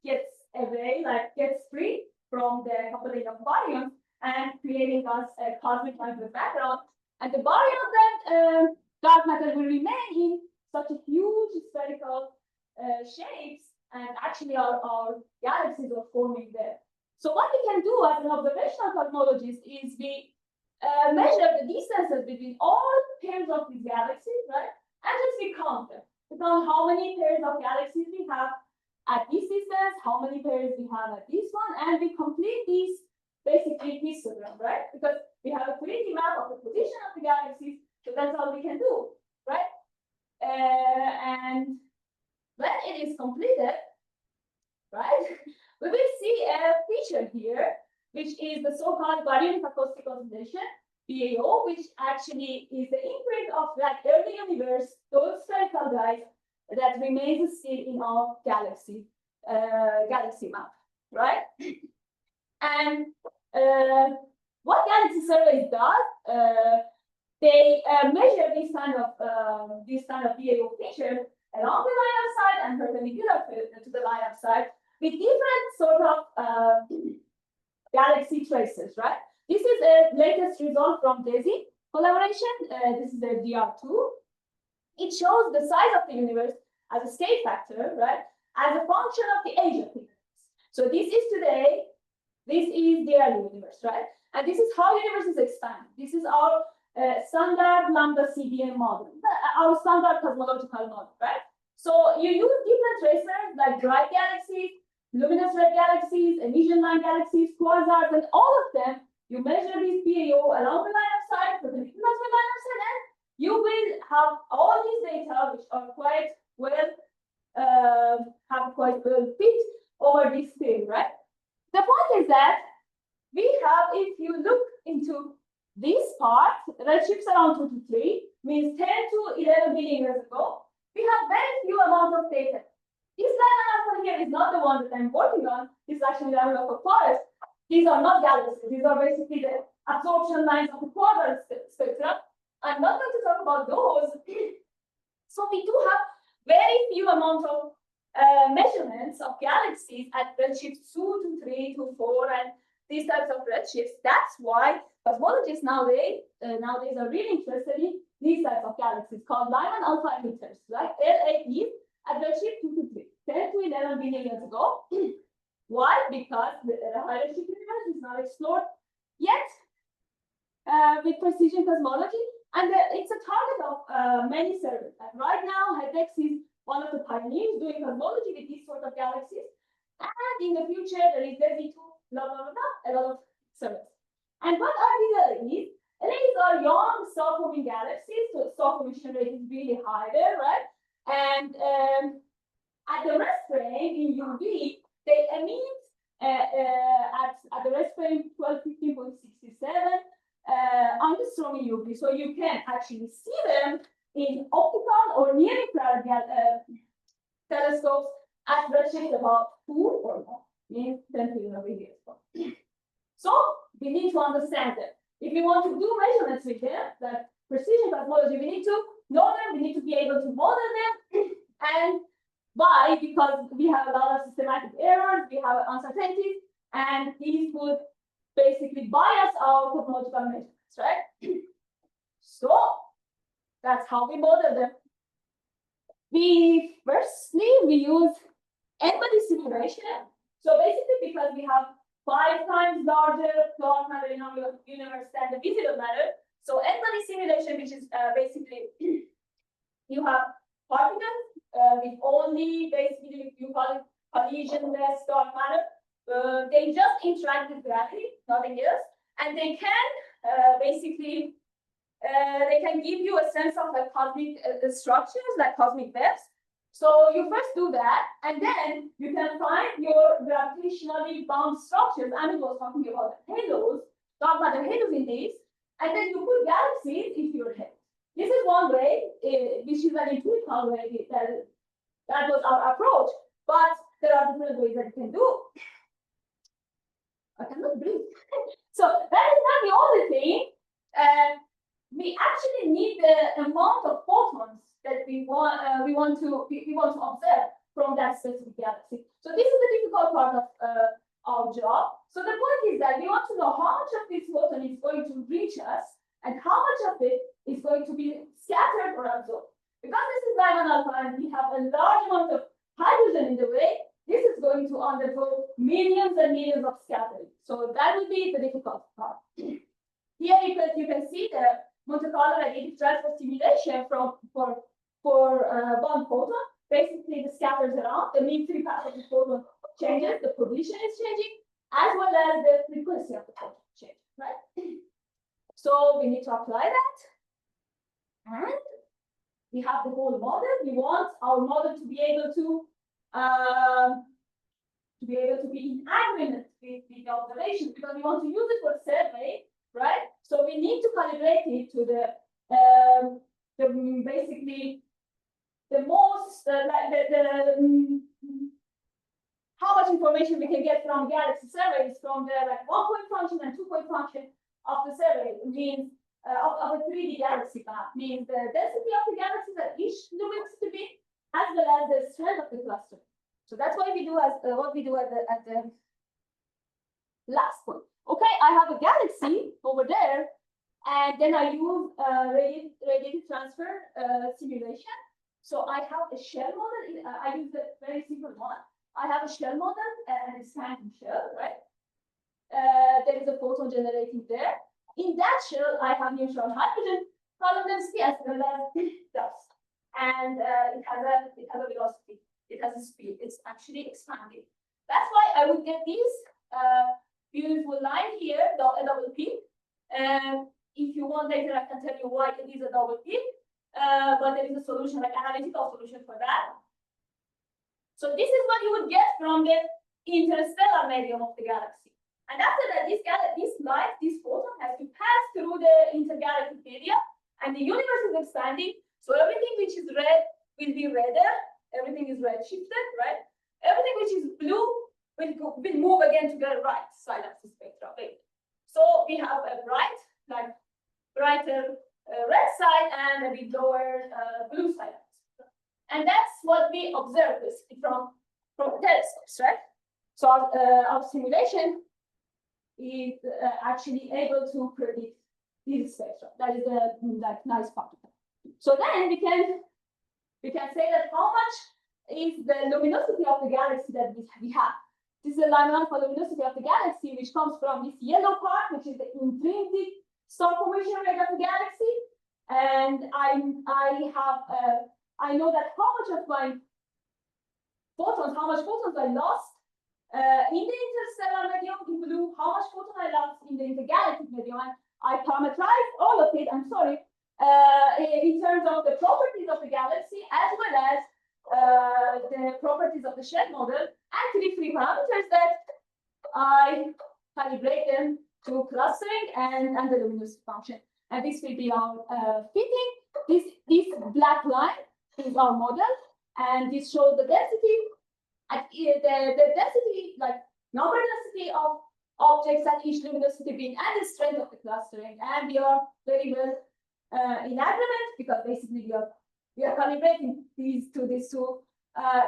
gets away, like gets free from the coupling of baryons and creating us a cosmic microwave background. And the baryons then dark matter will remain in such a huge spherical shapes, and actually our galaxies are forming there. So what we can do as an observational cosmologist is we measure the distances between all pairs of these galaxies, right? And just we count them. We count how many pairs of galaxies we have at this distance, how many pairs we have at this one, and we complete these basically histogram, right? Because we have a 3D map of the position of the galaxies, so that's all we can do, right? And when it is completed, right, we will see a feature here, which is the so-called baryonic acoustic oscillation, BAO, which actually is the imprint of that early universe, those spherical guys that remains still in our galaxy map, right? And what galaxy surveys does, they measure this kind of BAO feature along the line of sight and perpendicular to the line of sight with different sort of galaxy traces, right? This is a latest result from DESI collaboration. This is the DR2. It shows the size of the universe as a scale factor, right? As a function of the age of the universe. So this is today, this is the early universe, right? And this is how universe is expanding. This is our standard lambda CDM model, our standard cosmological model, right? So you use different tracers like bright galaxies, luminous red galaxies, emission line galaxies, quasars, and all of them. You measure this BAO along the line of sight, perpendicular to the line of sight, and you will have all these data which are quite well fit over this field, right? The point is that we have, if you look into this part, redshifts around 2 to 3, means 10 to 11 billion years ago, we have very few amount of data. This line of here is not the one that I'm working on. This is actually the line of a forest. These are not galaxies. These are basically the absorption lines of the quadrant spectrum. I'm not going to talk about those. So we do have very few amount of measurements of galaxies at redshifts 2 to 3 to 4 and these types of redshifts. That's why cosmologists nowadays are really interested in these types of galaxies called Lyman alpha emitters, right? LAE at redshift 2 to 3, 10 to 11 billion years ago. Why? Because the high-redshift universe is not explored yet with precision cosmology, and it's a target of many surveys. And right now, HEDEX is one of the pioneers doing cosmology with these sort of galaxies. And in the future, there is DESI 2, blah, blah, blah, blah, a lot of surveys. And what are these LEs? LEs are young star-forming galaxies, so star formation rate is really high there, right? And at the rest frame in UV, they emit at the rest frame 1215.67 angstrom in UV. So you can actually see them in optical or near infrared telescopes at redshift about 2 or more, means 10 to the radius. So we need to understand them. If we want to do measurements with them, like precision cosmology, we need to know them, we need to be able to model them. And why? Because we have a lot of systematic errors, we have uncertainties, and these would basically bias our cosmological measurements, right? So that's how we model them. We use n-body simulation. So basically, because we have 5 times larger dark matter in our universe than the visible matter, so n-body simulation, which is basically you have particles with only basically you call it collision-less dark matter. They just interact with gravity, nothing else, and they can basically they can give you a sense of like cosmic structures, like cosmic webs. So you first do that, and then you can find your gravitationally bound structures. Amit was talking about halos, dark matter halos in these, and then you put galaxies into your head. This is one way, which is an intuitive way that was our approach. But there are different ways that you can do. I cannot breathe. So that is not the only thing. We actually need the amount of photons that we want to observe from that specific galaxy. So this is the difficult part of our job. So the point is that we want to know how much of this photon is going to reach us and how much of it is going to be scattered or absorbed. Because this is diamond alpha and we have a large amount of hydrogen in the way, this is going to undergo millions and millions of scattering. So that will be the difficult part. Here you can see the Monte Carlo radiative transfer simulation for one photon. Basically, it scatters around. The mean free path of the photon changes. The position is changing, as well as the frequency of the photon change. Right. So we need to apply that, and we have the whole model. We want our model to be able to be in agreement with the observations, because we want to use it for survey, right? So we need to calibrate it to the basically the most how much information we can get from galaxy surveys from the like 1-point function and 2-point function of the survey means of a 3D galaxy map, means the density of the galaxies at each luminosity beam as well as the strength of the cluster. So that's why we do as what we do at the last point. Okay, I have a galaxy over there, and then I use radiative transfer simulation. So I have a shell model. I use a very simple one. I have a shell model and a standing shell, right? There is a photon generating there. In that shell, I have neutron hydrogen column density as well as dust, and it has a velocity. It has a speed. It's actually expanding. That's why I would get these beautiful line here, a double peak. If you want later, I can tell you why it is a double peak. But there is a solution, like analytical solution for that. So this is what you would get from the interstellar medium of the galaxy. And after that, this light, this photon has to pass through the intergalactic media, and the universe is expanding. So everything which is red will be redder. Everything is red shifted, right? Everything which is blue will move again to the right side of the spectrum. So we have a brighter red side and a bit lower blue side. And that's what we observe from telescopes, right? So our simulation is actually able to predict this spectrum. That is the nice part of it. So then we can say that how much is the luminosity of the galaxy that we have. this is the line alpha luminosity of the galaxy, which comes from this yellow part, which is the intrinsic star formation rate of the galaxy. And I know that how much photons I lost in the interstellar medium in blue, how much photon I lost in the intergalactic medium. And I parameterize all of it, I'm sorry, in terms of the properties of the galaxy as well as the properties of the shed model, and three parameters that I calibrate them to clustering and the luminosity function. And this will be our fitting. This black line is our model, and this shows the density. At the density, like number density of objects at each luminosity bin, and the strength of the clustering. And we are very well in agreement, because basically we are calibrating these two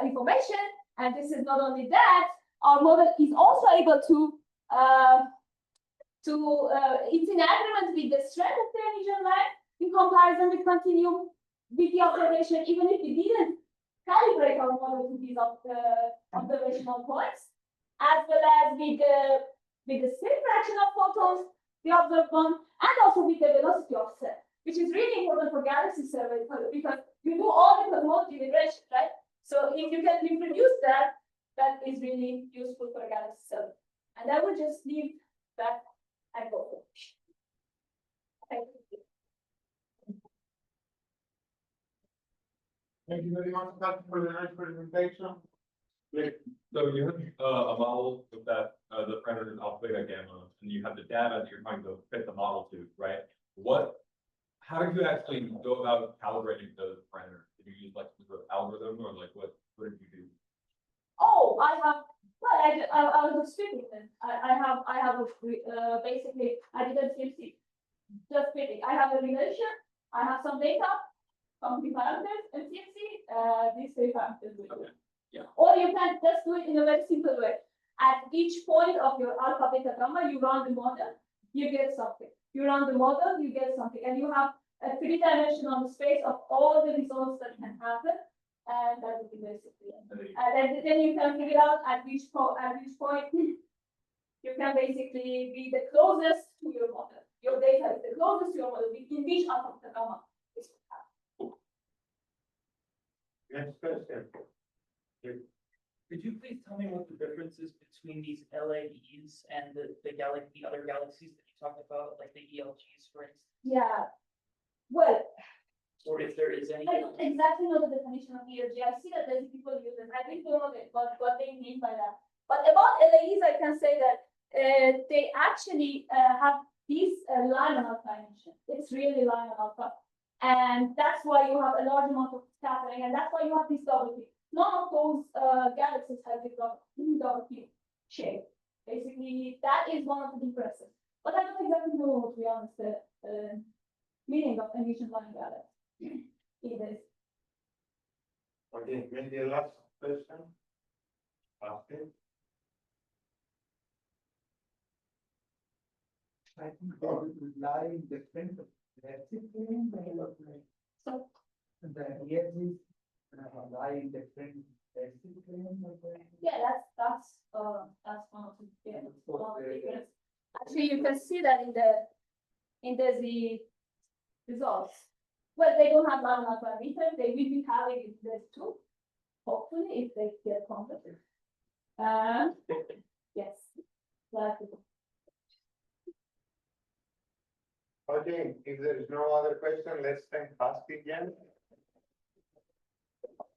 information. And this is not only that, our model is also able to it's in agreement with the strength of the emission line in comparison with continuum with the observation, even if we didn't calibrate our model to these observational points, as well as with the spin fraction of photons we observed one, and also with the velocity offset, which is really important for galaxy survey, because you do all the cosmology regression, right? So if you can reproduce that, that is really useful for a galaxy survey. And I will just leave that and go. Thank you. Thank you very much, Dr. for the nice presentation. So you have a model with that the parameter is alpha, beta, gamma, and you have the data that you're trying to fit the model to, right? How did you actually go about calibrating those parameters? Did you use like some sort of algorithm, or like what did you do? Oh, I was speaking then. I have a basically I didn't CMC, just speaking. I have a relation. I have some data, some parameters, and CMC. These three parameters. Okay. Yeah. Or you can just do it in a very simple way. At each point of your alpha, beta, gamma, you run the model, you get something. You run the model, you get something, and you have a three-dimensional space of all the results that can happen, and that would be basically it. And then you can figure out at which point you can basically be the closest to your model. Your data is the closest to your model, in which alpha, beta, gamma is. Next question. Could you please tell me what the difference is between these LAEs and the other galaxies that you talked about, like the ELGs, for instance? Yeah. Well, Or if there is any? I don't exactly know the definition of ELG. I see that there's people use it. I really don't know what they mean by that. But about LAEs, I can say that they actually have this Lyman dimension. It's really Lyman alpha. And that's why you have a large amount of scattering, and that's why you have this double peak. None of those galaxies have this double peak shape. Basically, that is one of the differences. But I don't exactly know, to be honest, the meaning of emission line galaxy. It is. Okay, maybe the last question. Okay. I think that would lie in different disciplines. So The ESGs lie in different disciplines. yeah, that's one of the difference. Actually, you can see that in the results. Well, they don't have Lyman parameter. They will be having it too. Hopefully, if they get completed. Yes, exactly. Okay, if there is no other question, let's thank Basti again.